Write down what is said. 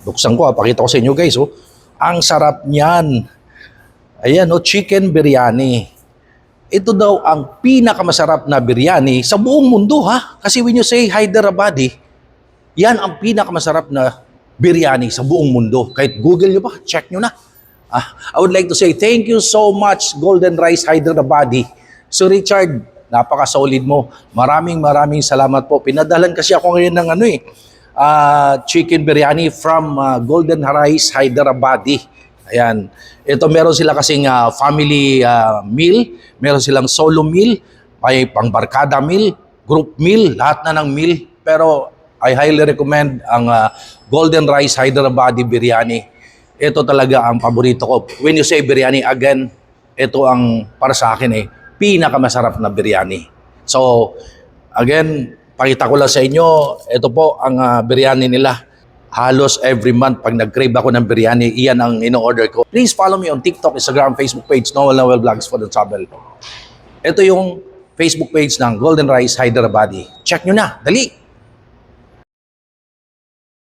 Buksan ko, pakita ko sa inyo guys. Oh. Ang sarap niyan. Ayan, oh, chicken biryani. Ito daw ang pinakamasarap na biryani sa buong mundo, ha? Kasi when you say Hyderabadi, yan ang pinakamasarap na biryani sa buong mundo. Kahit Google nyo pa, check nyo na. I would like to say thank you so much, Golden Rice Hyderabadi. So Richard, napaka-solid mo. Maraming salamat po. Pinadalan kasi ako ngayon ng chicken biryani from Golden Rice Hyderabadi. Ayan. Ito meron sila kasing family meal, meron silang solo meal, may pangbarkada meal, group meal, lahat na ng meal. Pero I highly recommend ang Golden Rice Hyderabadi biryani. Ito talaga ang paborito ko. When you say biryani, again, ito ang para sa akin pinakamasarap na biryani. So, again, pakita ko lang sa inyo, ito po ang biryani nila. Halos every month, pag nag-crave ako ng biryani, iyan ang ino-order ko. Please follow me on TikTok, Instagram, Facebook page, Noel Vlogs for the Travel. Ito yung Facebook page ng Golden Rice Hyderabadi. Check nyo na, dali!